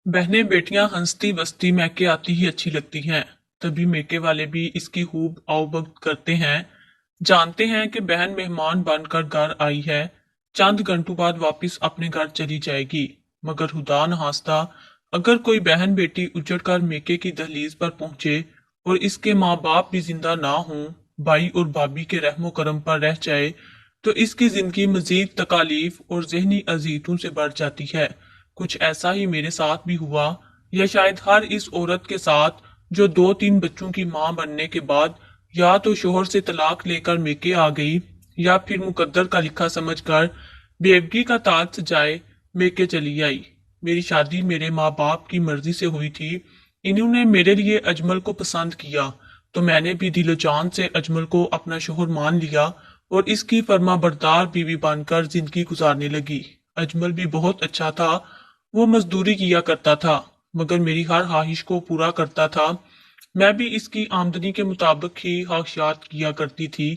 बहनें बेटियां हंसती बसती मैके आती ही अच्छी लगती हैं। तभी मैके वाले भी इसकी खूब आवभगत करते हैं। जानते हैं कि बहन मेहमान बनकर घर आई है, चंद घंटों बाद वापस अपने घर चली जाएगी। मगर खुदा न हास्ता, अगर कोई बहन बेटी उजड़ कर मेके की दहलीज पर पहुंचे और इसके माँ बाप भी जिंदा ना हों, भाई और भाभी के रहमो करम पर रह जाए, तो इसकी जिंदगी मजीद तकालीफ और जहनी अजीतों से बढ़ जाती है। कुछ ऐसा ही मेरे साथ भी हुआ, या शायद हर इस औरत के साथ जो दो तीन बच्चों की मां बनने के बाद या तो शोहर से तलाक लेकर मेके आ गई, या फिर मुकद्दर का लिखा समझकर बेवगी का ताज सजाए मेके चली आई। मेरी शादी मेरे माँ बाप की मर्जी से हुई थी। इन्होंने मेरे लिए अजमल को पसंद किया, तो मैंने भी दिलो जान से अजमल को अपना शोहर मान लिया और इसकी फर्मा बरदार बीवी बनकर जिंदगी गुजारने लगी। अजमल भी बहुत अच्छा था। वो मजदूरी किया करता था, मगर मेरी हर ख्वाहिश को पूरा करता था। मैं भी इसकी आमदनी के मुताबिक ही ख्वाहिशात किया करती थी।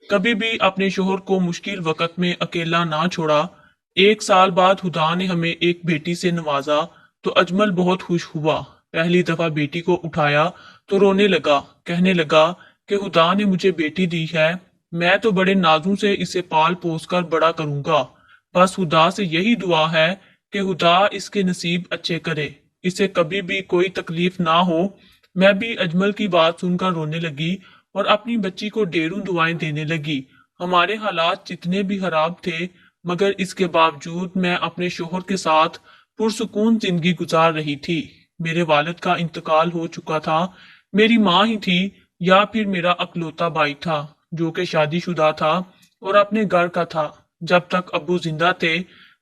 कभी भी अपने शोहर को मुश्किल वक्त में अकेला ना छोड़ा। 1 साल बाद खुदा ने हमें एक बेटी से नवाजा, तो अजमल बहुत खुश हुआ। पहली दफा बेटी को उठाया तो रोने लगा, कहने लगा कि खुदा ने मुझे बेटी दी है, मैं तो बड़े नाजों से इसे पाल पोस कर बड़ा करूंगा। बस खुदा से यही दुआ है कि खुदा इसके नसीब अच्छे करे, इसे कभी भी कोई तकलीफ ना हो। मैं भी अजमल की बात सुनकर रोने लगी और अपनी बच्ची को ढेरों दुआएं देने लगी। हमारे हालात जितने भी खराब थे, मगर इसके बावजूद मैं अपने शोहर के साथ पुरसुकून जिंदगी गुजार रही थी। मेरे वालिद का इंतकाल हो चुका था। मेरी माँ ही थी, या फिर मेरा अकलौता भाई था जो कि शादीशुदा था और अपने घर का था। जब तक अब्बू जिंदा थे,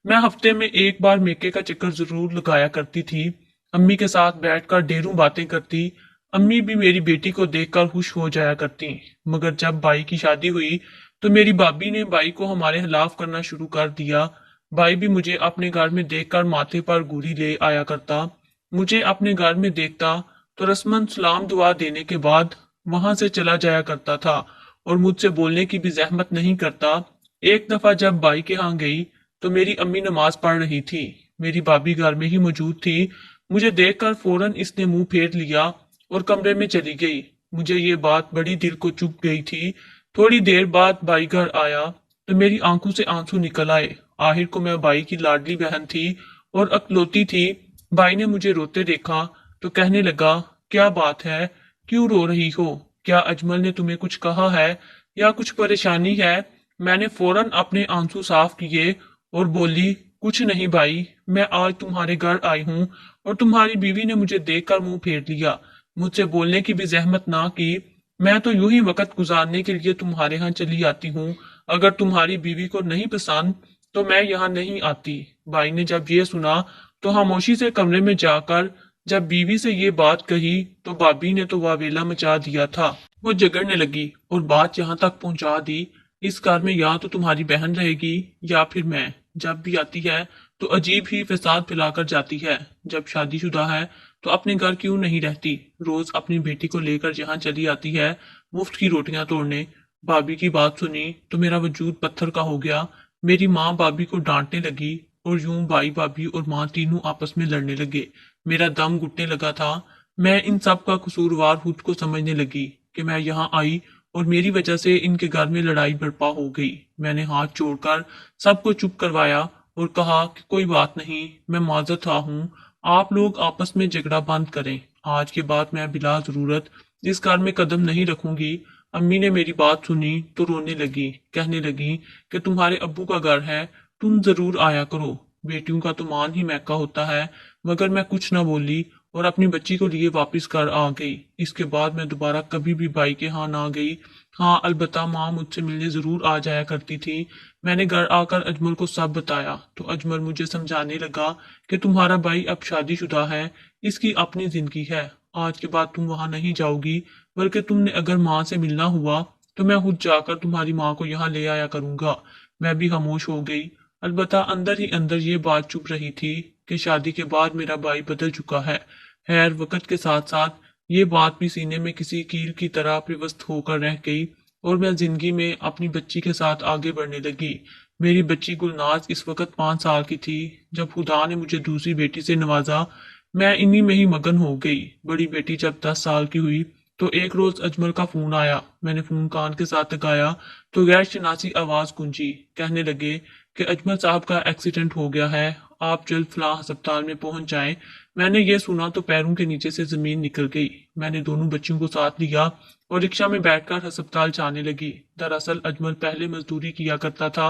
मैं हफ्ते में एक बार मेके का चक्कर जरूर लगाया करती थी। अम्मी के साथ बैठकर ढेरों बातें करती। अम्मी भी मेरी बेटी को देखकर खुश हो जाया करती। मगर जब भाई की शादी हुई, तो मेरी भाभी ने भाई को हमारे खिलाफ करना शुरू कर दिया। भाई भी मुझे अपने घर में देखकर माथे पर गोली ले आया करता। मुझे अपने घर में देखता तो रस्मन सलाम दुआ देने के बाद वहां से चला जाया करता था और मुझसे बोलने की भी जहमत नहीं करता। एक दफा जब भाई के यहाँ गई, तो मेरी अम्मी नमाज पढ़ रही थी। मेरी भाभी घर में ही मौजूद थी। मुझे देखकर फौरन इसने मुंह फेर लिया और कमरे में चली गई। मुझे ये बात बड़ी दिल को चुभ गई थी। थोड़ी देर बाद भाई घर आया, तो मेरी आंखों से आंसू निकल आए। आखिर को मैं भाई की लाडली बहन थी और अकलौती थी। भाई ने मुझे रोते देखा तो कहने लगा, क्या बात है, क्यों रो रही हो? क्या अजमल ने तुम्हें कुछ कहा है या कुछ परेशानी है? मैंने फौरन अपने आंसू साफ किए और बोली, कुछ नहीं भाई, मैं आज तुम्हारे घर आई हूँ और तुम्हारी बीवी ने मुझे देखकर मुंह फेर लिया, मुझसे बोलने की भी जहमत ना की। मैं तो यूं ही वक्त गुजारने के लिए तुम्हारे यहाँ चली आती हूँ। अगर तुम्हारी बीवी को नहीं पसंद तो मैं यहाँ नहीं आती। भाई ने जब ये सुना तो खामोशी से कमरे में जाकर जब बीवी से ये बात कही, तो भाभी ने तो वावेला मचा दिया था। वो झगड़ने लगी और बात यहाँ तक पहुंचा दी, इस घर में या तो तुम्हारी बहन रहेगी या फिर मैं। जब भी आती है तो अजीब ही फसाद फैलाकर जाती है। जब शादीशुदा है तो अपने घर क्यों नहीं रहती? रोज अपनी बेटी को लेकर यहाँ चली आती है मुफ्त की रोटियां तोड़ने। भाभी की बात सुनी तो मेरा वजूद पत्थर का हो गया। मेरी माँ भाभी को डांटने लगी और यूं भाई भाभी और माँ तीनों आपस में लड़ने लगे। मेरा दम घुटने लगा था। मैं इन सब का कसूरवार खुद को समझने लगी कि मैं यहाँ आई और मेरी वजह से इनके घर में लड़ाई बर्पा हो गई। मैंने हाथ जोड़कर सबको चुप करवाया और कहा कि कोई बात नहीं, मैं माजर था हूँ, आप लोग आपस में झगड़ा बंद करें। आज के बाद मैं बिला जरूरत इस घर में कदम नहीं रखूंगी। अम्मी ने मेरी बात सुनी तो रोने लगी, कहने लगी कि तुम्हारे अब्बू का घर है, तुम जरूर आया करो, बेटियों का तो मान ही महका होता है। मगर मैं कुछ न बोली और अपनी बच्ची को लिए वापस घर आ गई। इसके बाद मैं दोबारा कभी भी भाई के यहाँ ना गई। हाँ, अलबत्ता माँ मुझसे मिलने जरूर आ जाया करती थी। मैंने घर आकर अजमल को सब बताया तो अजमल मुझे समझाने लगा कि तुम्हारा भाई अब शादीशुदा है, इसकी अपनी जिंदगी है, आज के बाद तुम वहां नहीं जाओगी, बल्कि तुमने अगर माँ से मिलना हुआ तो मैं खुद जाकर तुम्हारी माँ को यहाँ ले आया करूंगा। मैं भी खामोश हो गई। अलबत्ता अंदर ही अंदर ये बात चुप रही थी कि शादी के बाद मेरा भाई बदल चुका है। खैर, वक्त के साथ साथ ये बात भी सीने में किसी कील की तरह पिवस्त होकर रह गई और मैं जिंदगी में अपनी बच्ची के साथ आगे बढ़ने लगी। मेरी बच्ची गुलनाज इस वक्त 5 साल की थी जब खुदा ने मुझे दूसरी बेटी से नवाजा। मैं इन्हीं में ही मगन हो गई। बड़ी बेटी जब 10 साल की हुई तो एक रोज अजमल का फोन आया। मैंने फोन कान के साथ लगाया तो गैर शनासी आवाज गूंजी। कहने लगे कि अजमल साहब का एक्सीडेंट हो गया है, आप जल्द फलाह अस्पताल में पहुंच जाएं। मैंने ये सुना तो पैरों के नीचे से जमीन निकल गई। मैंने दोनों बच्चियों को साथ लिया और रिक्शा में बैठकर अस्पताल जाने लगी। दरअसल अजमल पहले मजदूरी किया करता था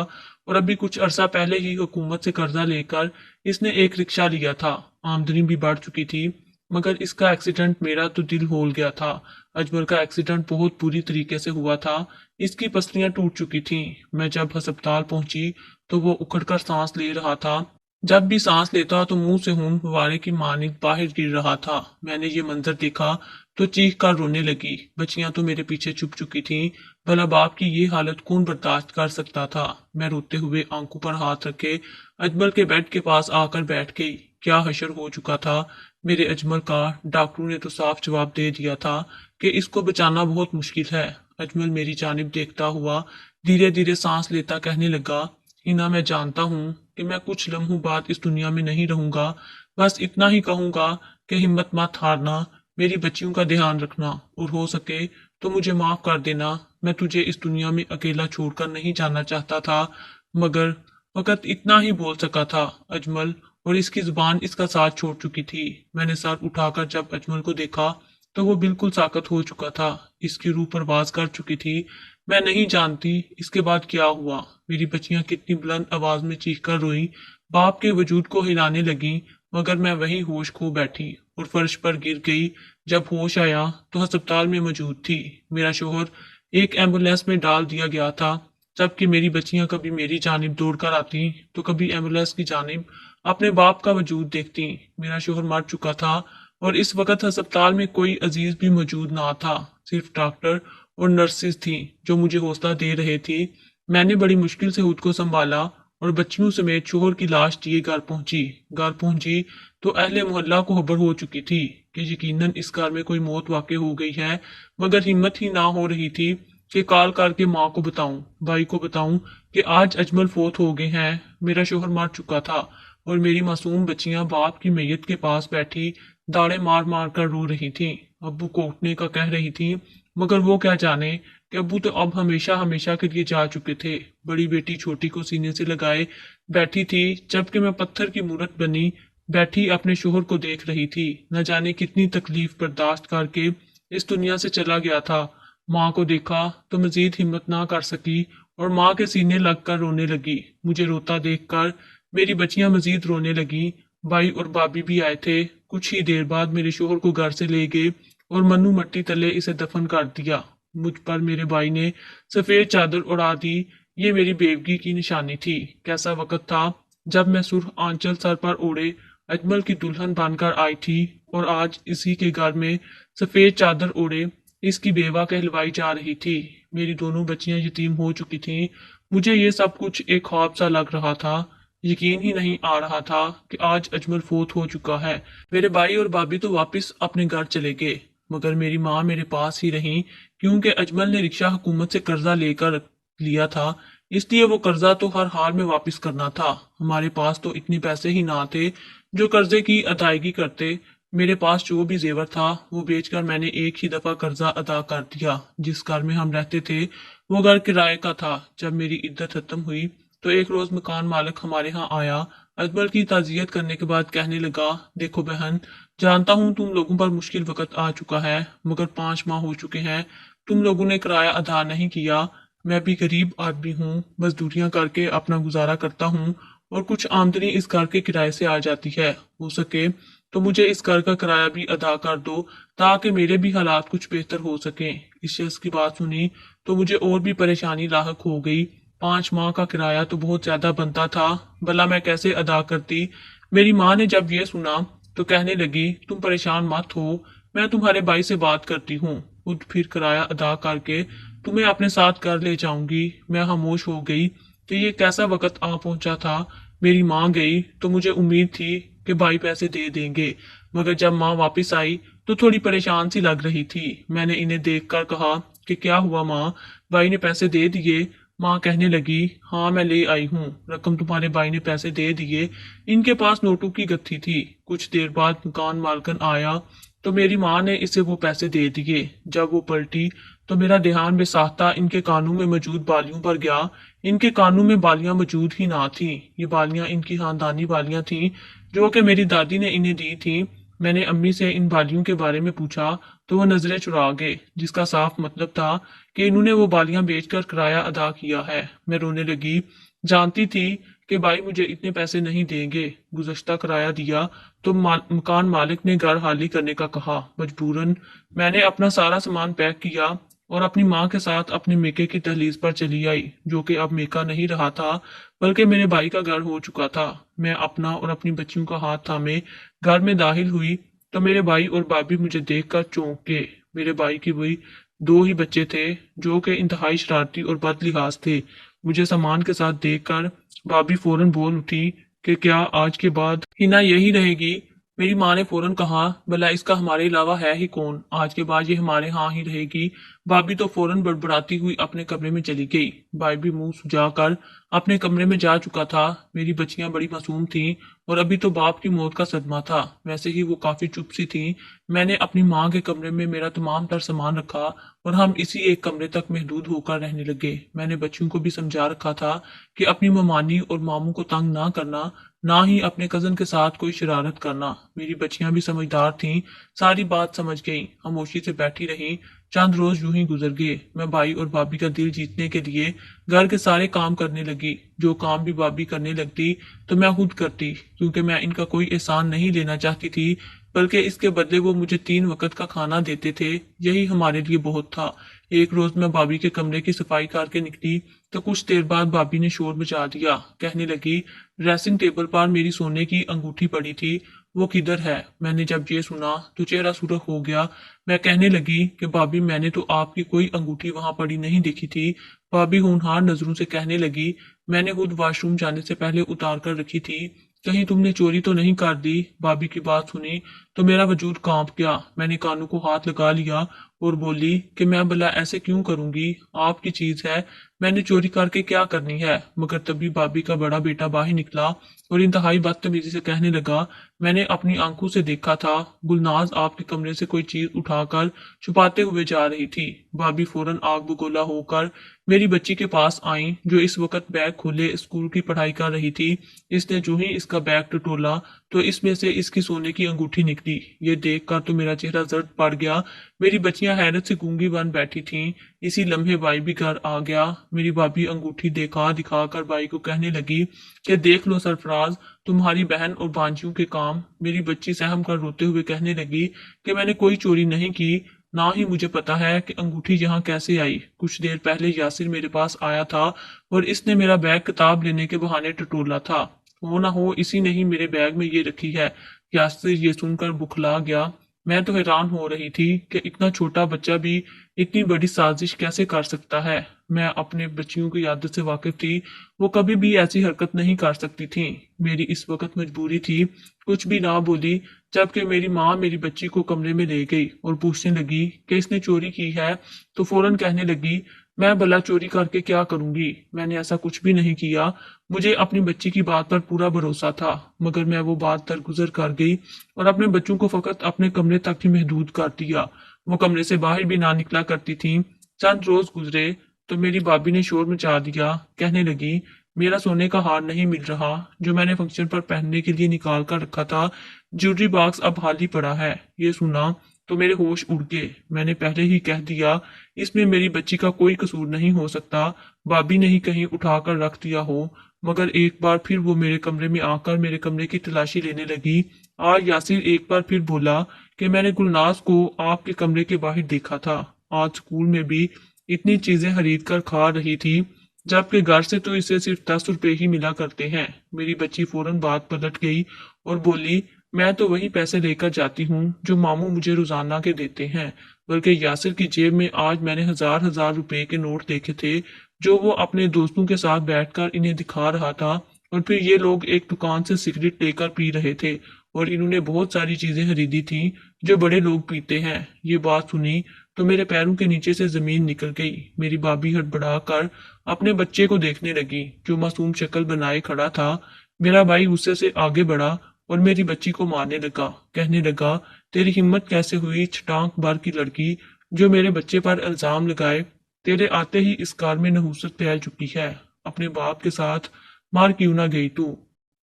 और अभी कुछ अरसा पहले ही हुकूमत से कर्जा लेकर इसने एक रिक्शा लिया था। आमदनी भी बढ़ चुकी थी, मगर इसका एक्सीडेंट मेरा तो दिल होल गया था। अजमल का एक्सीडेंट बहुत बुरी तरीके से हुआ था, इसकी पसलियां टूट चुकी थीं। मैं जब अस्पताल पहुंची तो वो उखड़कर सांस ले रहा था। जब भी सांस लेता तो मुंह से खून फव्वारे की मानिंद बाहर गिर रहा था। मैंने ये मंजर देखा तो चीख कर रोने लगी। बच्चियां तो मेरे पीछे छुप चुकी थीं। भला बाप की ये हालत कौन बर्दाश्त कर सकता था। मैं रोते हुए आंखों पर हाथ रखे अजमल के बेड के पास आकर बैठ गई। क्या हशर हो चुका था मेरे अजमल का। डॉक्टरों ने तो साफ जवाब दे दिया था कि इसको बचाना बहुत मुश्किल है। अजमल मेरी जानिब देखता हुआ धीरे धीरे सांस लेता कहने लगा, हिना मैं जानता हूँ कि मैं कुछ लम्हों बाद इस दुनिया में नहीं रहूंगा। बस इतना ही कहूंगा कि हिम्मत मत हारना, मेरी बच्चियों का ध्यान रखना और हो सके तो मुझे माफ कर देना। मैं तुझे इस दुनिया में अकेला छोड़कर नहीं जाना चाहता था, मगर फकत इतना ही बोल सका था अजमल, और इसकी जुबान इसका साथ छोड़ चुकी थी। मैंने सर उठाकर जब अजमल को देखा तो वो बिल्कुल साकत हो चुका था। इसकी रूह परवाज कर चुकी थी। मैं नहीं जानती इसके बाद क्या हुआ। मेरी बच्चियां कितनी बुलंद आवाज में चीख कर रोई, बाप के वजूद को हिलाने लगी, मगर मैं वही होश खो बैठी और फर्श पर गिर गई। जब होश आया तो अस्पताल में मौजूद थी। मेरा शोहर एक एम्बुलेंस में डाल दिया गया था, जबकि मेरी बच्चियां कभी मेरी जानिब दौड़ कर आती तो कभी एम्बुलेंस की जानिब अपने बाप का वजूद देखती। मेरा शोहर मर चुका था और इस वक्त अस्पताल में कोई अजीज भी मौजूद ना था। सिर्फ डॉक्टर और नर्सेज थी जो मुझे हौसला दे रहे थे। मैंने बड़ी मुश्किल से खुद को संभाला और बच्चियों समेत शोहर की लाश लिए घर पहुंची। घर पहुंची तो अहले मोहल्ला को खबर हो चुकी थी कि यकीनन इस घर में कोई मौत वाकई हो गई है, मगर हिम्मत ही ना हो रही थी कि कॉल करके माँ को बताऊं, भाई को बताऊं कि आज अजमल फोत हो गए हैं। मेरा शोहर मर चुका था और मेरी मासूम बच्चियां बाप की मैयत के पास बैठी दाड़े मार मार कर रो रही थीं। अब्बू कोटने का कह रही थी, मगर वो क्या जाने कि अब्बू तो अब हमेशा हमेशा के लिए जा चुके थे। बड़ी बेटी छोटी को सीने से लगाए बैठी थी, जबकि मैं पत्थर की मूरत बनी बैठी अपने शोहर को देख रही थी। न जाने कितनी तकलीफ बर्दाश्त करके इस दुनिया से चला गया था। माँ को देखा तो मजीद हिम्मत ना कर सकी और माँ के सीने लगकर रोने लगी। मुझे रोता देखकर मेरी बच्चियां मजीद रोने लगी। भाई और भाभी भी आए थे। कुछ ही देर बाद मेरे शोहर को घर से ले गए और मन्नू मट्टी तले इसे दफन कर दिया। मुझ पर मेरे भाई ने सफेद चादर उड़ा दी। ये मेरी बेवगी की निशानी थी। कैसा वक्त था जब मैं सुर्ख आंचल सर पर ओढ़े अजमल की दुल्हन बनकर आई थी और आज इसी के घर में सफेद चादर ओढ़े इसकी बेवा कहलवाई जा रही थी। मेरी दोनों बच्चियां यतीम हो चुकी थीं। मुझे ये सब कुछ एक ख्वाब सा लग रहा था। यकीन ही नहीं आ रहा था कि आज अजमल फोत हो चुका है। मेरे भाई और भाभी तो वापस अपने घर चले गए, मगर मेरी माँ मेरे पास ही रही, क्योंकि अजमल ने रिक्शा हुकूमत से कर्जा लेकर लिया था, इसलिए वो कर्जा तो हर हाल में वापस करना था। हमारे पास तो इतने पैसे ही ना थे जो कर्जे की अदायगी करते। मेरे पास जो भी जेवर था वो बेचकर मैंने एक ही दफा कर्जा अदा कर दिया। जिस घर में हम रहते थे वो घर किराए का था। जब मेरी इद्दत खत्म हुई तो एक रोज मकान मालिक हमारे यहाँ आया। अजमल की ताजियत करने के बाद कहने लगा, देखो बहन, जानता हूँ तुम लोगों पर मुश्किल वक्त आ चुका है, मगर 5 माह हो चुके हैं तुम लोगों ने किराया अदा नहीं किया। मैं भी गरीब आदमी हूँ, मजदूरियां करके अपना गुजारा करता हूँ और कुछ आमदनी इस घर के किराए से आ जाती है। हो सके तो मुझे इस घर का किराया भी अदा कर दो, ताकि मेरे भी हालात कुछ बेहतर हो सके। इस शख्स की बात सुनी तो मुझे और भी परेशानी लाहक हो गई। 5 माह का किराया तो बहुत ज्यादा बनता था, भला मैं कैसे अदा करती। मेरी माँ ने जब ये सुना तो कहने लगी, तुम परेशान मत हो, मैं तुम्हारे भाई से बात करती हूँ, खुद फिर किराया अदा करके तुम्हें अपने साथ घर ले जाऊंगी। मैं खामोश हो गई कि ये कैसा वक्त आ पहुंचा था। मेरी माँ गई तो मुझे उम्मीद थी कि भाई पैसे दे देंगे, मगर जब माँ वापस आई तो थोड़ी परेशान सी लग रही थी। मैंने इन्हें देखकर कहा कि क्या हुआ माँ, भाई ने पैसे दे दिए। माँ कहने लगी, हाँ मैं ले आई हूँ, रकम तुम्हारे भाई ने पैसे दे दिए। इनके पास नोटों की गत्थी थी। कुछ देर बाद मकान मालकन आया तो मेरी माँ ने इसे वो पैसे दे दिए। जब वो पलटी तो मेरा ध्यान बेसाख्ता इनके कानों में मौजूद बालियों पर गया। इनके कानों में बालियां मौजूद ही ना थी। ये बालियां इनकी खानदानी बालियां थी जो कि मेरी दादी ने इन्हें दी थी। मैंने अम्मी से इन बालियों के बारे में पूछा तो वो नजरें चुरा गए, जिसका साफ मतलब था कि इन्होंने वो बालियां बेचकर किराया अदा किया है। मैं रोने लगी। जानती थी कि भाई मुझे इतने पैसे नहीं देंगे। गुज़श्ता किराया दिया तो मकान मालिक ने घर खाली करने का कहा। मजबूरन मैंने अपना सारा सामान पैक किया और अपनी माँ के साथ अपने मेके की दहलीज पर चली आई, जो कि अब मेका नहीं रहा था बल्कि मेरे भाई का घर हो चुका था। मैं अपना और अपनी बच्चियों का हाथ थामे घर में दाखिल हुई तो मेरे भाई और भाभी मुझे देखकर चौंक गए। मेरे भाई की वही दो ही बच्चे थे जो कि इंतहाई शरारती और बदलिहाज थे। मुझे सामान के साथ देखकर भाभी फौरन बोल उठी कि क्या आज के बाद हिना यही रहेगी। मेरी माँ ने फौरन कहा, भला इसका हमारे अलावा है ही कौन, आज के बाद ये हमारे यहाँ ही रहेगी। भाभी तो फौरन बड़बड़ाती हुई अपने कमरे में चली गई। भाई भी मुंह सुजाकर अपने कमरे में जा चुका था। मेरी बच्चियां बड़ी मासूम थीं और अभी तो बाप की मौत का सदमा था। वैसे ही वो काफी चुप सी थी। मैंने अपनी माँ के कमरे में मेरा तमाम तर सामान रखा और हम इसी एक कमरे तक महदूद होकर रहने लगे। मैंने बच्चियों को भी समझा रखा था कि अपनी ममानी और मामू को तंग ना करना, ना ही अपने कजन के साथ कोई शरारत करना। मेरी बच्चियां भी समझदार थीं, सारी बात समझ गईं, खामोशी से बैठी रहीं। चंद रोज यूं ही गुजर गए। मैं भाई और भाभी का दिल जीतने के लिए घर के सारे काम करने लगी। जो काम भी भाभी करने लगती तो मैं खुद करती, क्योंकि मैं इनका कोई एहसान नहीं लेना चाहती थी, बल्कि इसके बदले वो मुझे 3 वक्त का खाना देते थे। यही हमारे लिए बहुत था। एक रोज मैं भाभी के कमरे की सफाई करके निकली तो कुछ देर बाद भाभी ने शोर मचा दिया। कहने लगी, ड्रेसिंग टेबल पर मेरी सोने की अंगूठी पड़ी थी, वो किधर है। मैंने जब ये सुना तो चेहरा सुर्ख हो गया। मैं कहने लगी कि भाभी मैंने तो आपकी कोई अंगूठी वहां पड़ी नहीं देखी थी। भाभी होनहार नजरों से कहने लगी, मैंने खुद वॉशरूम जाने से पहले उतार कर रखी थी, कहीं तुमने चोरी तो नहीं कर दी। भाभी की बात सुनी तो मेरा वजूद कांप गया। मैंने कानों को हाथ लगा लिया और बोली कि मैं भला ऐसे क्यों करूंगी, आपकी चीज है, मैंने चोरी करके क्या करनी है। मगर तभी भाभी का बड़ा बेटा बाहर निकला और इंतहाई बदतमीजी से कहने लगा, मैंने अपनी आंखों से देखा था, गुलनाज आपके कमरे से कोई चीज उठाकर छुपाते हुए जा रही थी। भाभी फौरन आग बगोला होकर मेरी बच्ची के पास आई, जो इस वक्त बैग खोले स्कूल की पढ़ाई कर रही थी। इसने जो ही इसका बैग टटोला तो इसमें से इसकी सोने की अंगूठी निकली। ये देखकर तो मेरा चेहरा जर्द पड़ गया। मेरी बच्चियां हैरत से गूंगी बन बैठी थीं। इसी लम्हे भाई भी घर आ गया। मेरी भाभी अंगूठी दिखा दिखा कर भाई को कहने लगी कि देख लो सरफराज, तुम्हारी बहन और भांजियों के काम। मेरी बच्ची सहम कर रोते हुए कहने लगी कि मैंने कोई चोरी नहीं की, ना ही मुझे पता है कि अंगूठी यहाँ कैसे आई। कुछ देर पहले यासिर मेरे पास आया था और इसने मेरा बैग किताब लेने के बहाने टटोला था। हो ना हो इसी ने ही मेरे बैग में ये रखी है। यासिर ये सुनकर बुखला गया। मैं तो हैरान हो रही थी कि इतना छोटा बच्चा भी इतनी बड़ी साजिश कैसे कर सकता है। मैं अपने बच्चियों की आदत से वाकिफ थी, वो कभी भी ऐसी हरकत नहीं कर सकती थी। मेरी इस वक्त मजबूरी थी कुछ भी ना बोली, जबकि मेरी माँ मेरी बच्ची को कमरे में ले गई और पूछने लगी कि इसने चोरी की है, तो फौरन कहने लगी, मैं भला चोरी करके क्या करूंगी, मैंने ऐसा कुछ भी नहीं किया। मुझे अपनी बच्ची की बात पर पूरा भरोसा था, मगर मैं वो बात दरगुजर कर गई और अपने बच्चों को फकत अपने कमरे तक ही महदूद कर दिया। वो कमरे से बाहर भी ना निकला करती थी। चंद रोज गुजरे तो मेरी भाभी ने शोर मचा दिया। कहने लगी, मेरा सोने का हार नहीं मिल रहा जो मैंने फंक्शन पर पहनने के लिए निकाल कर रखा था। ज्वेलरी बॉक्स अब खाली पड़ा है। ये सुना तो मेरे होश उड़ गए। मैंने पहले ही कह दिया, इसमें मेरी बच्ची का कोई कसूर नहीं हो सकता, भाभी ने ही कहीं उठाकर रख दिया हो। मगर एक बार फिर वो मेरे कमरे में आकर मेरे कमरे की तलाशी लेने लगी। आज यासिर एक बार फिर बोला कि मैंने गुलनाज को आपके कमरे के बाहर देखा था। आज स्कूल में भी इतनी चीजें खरीद कर खा रही थी, जबकि घर से तो इसे सिर्फ 10 रुपए ही मिला करते हैं। मेरी बच्ची फौरन बात पलट गई और बोली, मैं तो वही पैसे लेकर जाती हूँ जो मामू मुझे रोजाना के देते हैं, बल्कि यासिर की जेब में आज मैंने हजार हजार रुपए के नोट देखे थे जो वो अपने दोस्तों के साथ बैठकर इन्हें दिखा रहा था। और फिर ये लोग एक दुकान से सिगरेट लेकर पी रहे थे और इन्होंने बहुत सारी चीजें खरीदी थी जो बड़े लोग पीते हैं। ये बात सुनी तो मेरे पैरों के नीचे से जमीन निकल गई। मेरी भाभी हड़बड़ा कर अपने बच्चे को देखने लगी जो मासूम शक्ल बनाए खड़ा था। मेरा भाई गुस्से से आगे बढ़ा और मेरी बच्ची को मारने लगा, कहने लगा, तेरी हिम्मत कैसे हुई छटांक भर की लड़की जो मेरे बच्चे पर इल्जाम लगाए। तेरे आते ही इस कार में नहुसत फैल चुकी है। अपने बाप के साथ मार क्यों ना गई तू।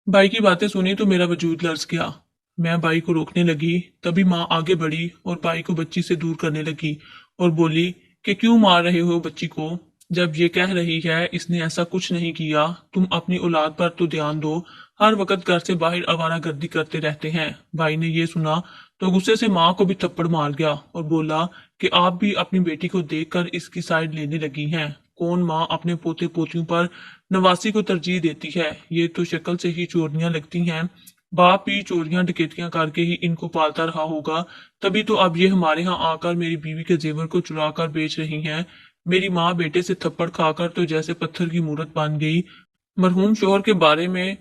भाई की बातें सुनी तो मेरा वजूद लर्ज गया। मैं भाई को रोकने लगी, तभी माँ आगे बढ़ी और भाई को बच्ची से दूर करने लगी और बोली कि क्यों मार रहे हो बच्ची को, जब ये कह रही है इसने ऐसा कुछ नहीं किया। तुम अपनी औलाद पर तो ध्यान दो, हर वक्त घर से बाहर आवारागर्दी करते रहते हैं। भाई ने ये सुना तो गुस्से से माँ को भी थप्पड़ मार गया और बोला कि आप भी अपनी बेटी को देखकर इसकी साइड लेने लगी हैं। कौन माँ अपने पोते पोतियों पर नवासी को तरजीह देती है। ये तो शक्ल से ही चोरियां लगती हैं। बाप ही चोरियां डकैतियां करके ही इनको पालता रहा होगा, तभी तो अब ये हमारे यहाँ आकर मेरी बीवी के जेवर को चुरा कर बेच रही हैं। मेरी माँ बेटे से थप्पड़ खाकर तो जैसे पत्थर की मूरत बन गई। मरहूम शोहर के बारे में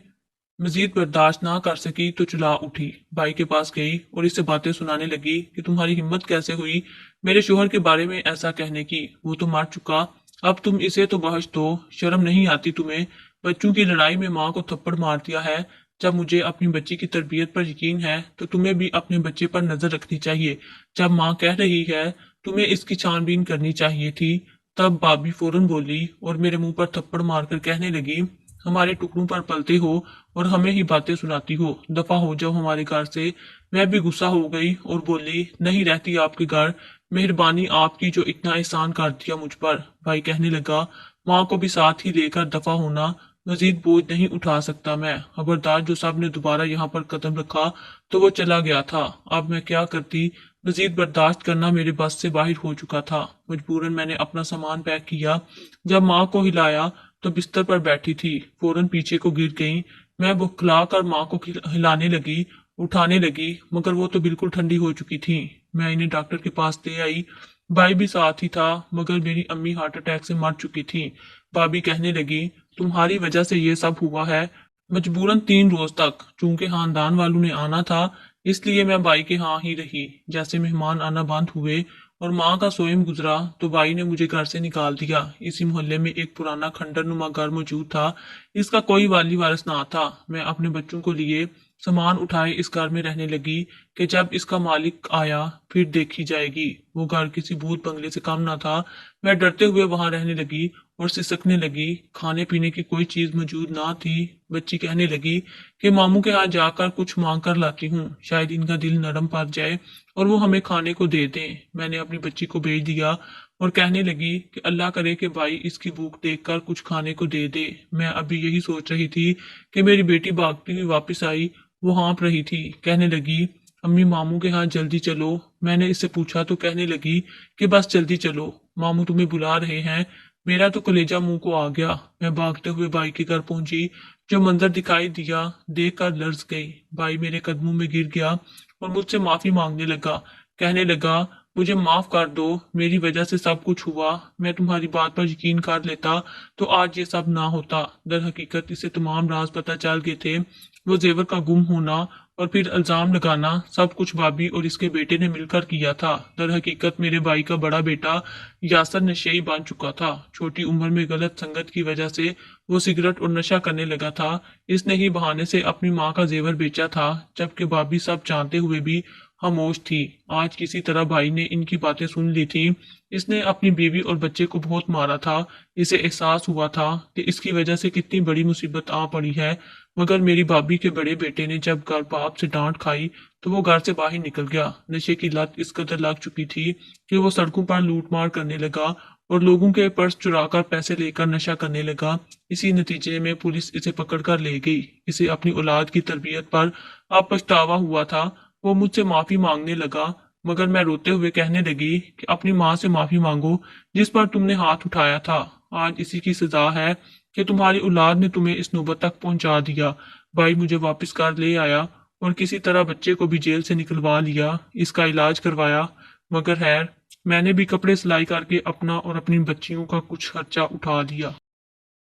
मजीद बर्दाश्त ना कर सकी तो चिल्ला उठी, भाई के पास गई और इससे बातें सुनाने लगी कि तुम्हारी हिम्मत कैसे हुई मेरे शोहर के बारे में ऐसा कहने की। वो तो मर चुका, अब तुम इसे तो बख्श दो। शर्म नहीं आती तुम्हें? बच्चों की लड़ाई में माँ को थप्पड़ मार दिया है। जब मुझे अपनी बच्ची की तरबियत पर यकीन है तो तुम्हें भी अपने बच्चे पर नजर रखनी चाहिए। जब माँ कह रही है तुम्हें इसकी छानबीन करनी चाहिए थी। तब भाभी फौरन बोली और मेरे मुंह पर थप्पड़ मारकर कहने लगी, हमारे टुकड़ों पर पलते हो और हमें ही बातें सुनाती हो, दफा हो जाओ हमारे घर से। मैं भी गुस्सा हो गई और बोली, नहीं रहती आपके घर, मेहरबानी आपकी जो इतना एहसान कर दिया मुझ पर। भाई कहने लगा, माँ को भी साथ ही लेकर दफा होना, मजीद बोझ नहीं उठा सकता मैं। खबरदार, जो साहब ने दोबारा यहाँ पर कदम रखा तो वो चला गया था। अब मैं क्या करती, मजीद बर्दाश्त करना मेरे बस से बाहर हो चुका था। मजबूरन मैंने अपना सामान पैक किया। जब माँ को हिलाया तो बिस्तर पर बैठी थी, फौरन पीछे को गिर गई। मैं बुखला कर माँ को हिलाने लगी, उठाने लगी, मगर वो तो बिल्कुल ठंडी हो चुकी थी। मैं इन्हें डॉक्टर के पास ले आई। भाई भी साथ ही था, मगर मेरी अम्मी हार्ट अटैक से मर चुकी थी। भाभी कहने लगी, तुम्हारी वजह से ये सब हुआ है। मजबूरन 3 रोज तक, चूंकि खानदान वालों ने आना था, इसलिए मैं भाई के यहाँ ही रही। जैसे मेहमान आना बंद हुए और माँ का सोएम गुजरा तो भाई ने मुझे घर से निकाल दिया। इसी मोहल्ले में एक पुराना खंडर नुमा घर मौजूद था। इसका कोई वाली वारिस ना था। मैं अपने बच्चों को लिए सामान उठाए इस घर में रहने लगी कि जब इसका मालिक आया फिर देखी जाएगी। वो घर किसी भूत बंगले से कम ना था। मैं डरते हुए वहां रहने लगी और सिसकने लगी। खाने पीने की कोई चीज मौजूद ना थी। बच्ची कहने लगी कि मामू के यहाँ जाकर कुछ मांग कर लाती हूँ, शायद इनका दिल नरम पड़ जाए और वो हमें खाने को दे दें। मैंने अपनी बच्ची को भेज दिया और कहने लगी कि अल्लाह करे कि भाई इसकी भूख देखकर कुछ खाने को दे दे। मैं अभी यही सोच रही थी कि मेरी बेटी भागती हुई वापस आई। वो हाँप रही थी, कहने लगी, अम्मी मामू के यहाँ जल्दी चलो। मैंने इससे पूछा तो कहने लगी कि बस जल्दी चलो, मामू तुम्हें बुला रहे हैं। मेरा तो कलेजा मुंह को आ गया। मैं भागते हुए भाई के घर पहुंची। जो मंजर दिखाई दिया देखकर लर्ज गई। भाई मेरे कदमों में गिर गया और मुझसे माफी मांगने लगा, कहने लगा, मुझे माफ कर दो, मेरी वजह से सब कुछ हुआ। मैं तुम्हारी बात पर यकीन कर लेता तो आज ये सब ना होता। दर हकीकत इसे तमाम राज पता चल गए थे। वो जेवर का गुम होना और फिर इल्जाम लगाना सब कुछ भाभी और इसके बेटे ने मिलकर किया था। दर हकीकत मेरे भाई का बड़ा बेटा यासर नशेई बन चुका था। छोटी उम्र में गलत संगत की वजह से वो सिगरेट और नशा करने लगा था। इसने ही बहाने से अपनी माँ का जेवर बेचा था, जबकि भाभी सब जानते हुए भी खामोश थी। आज किसी तरह भाई ने इनकी बातें सुन ली थी। इसने अपनी बीवी और बच्चे को बहुत मारा था। इसे एहसास हुआ था कि इसकी वजह से कितनी बड़ी मुसीबत आ पड़ी है। मगर मेरी भाभी के बड़े बेटे ने जब घर बाप से डांट खाई तो वो घर से बाहर निकल गया। नशे की लत इस कदर लग चुकी थी कि वो सड़कों पर लूट मार करने लगा और लोगों के पर्स चुराकर पैसे लेकर नशा करने लगा। इसी नतीजे में पुलिस इसे पकड़ कर ले गई। इसे अपनी औलाद की तरबियत पर अब पछतावा हुआ था। वो मुझसे माफी मांगने लगा, मगर मैं रोते हुए कहने लगी कि अपनी माँ से माफी मांगो जिस पर तुमने हाथ उठाया था। आज इसी की सजा है कि तुम्हारी औलाद ने तुम्हें इस नौबत तक पहुंचा दिया। भाई मुझे वापस कर ले आया और किसी तरह बच्चे को भी जेल से निकलवा लिया, इसका इलाज करवाया। मगर खैर, मैंने भी कपड़े सिलाई करके अपना और अपनी बच्चियों का कुछ खर्चा उठा लिया।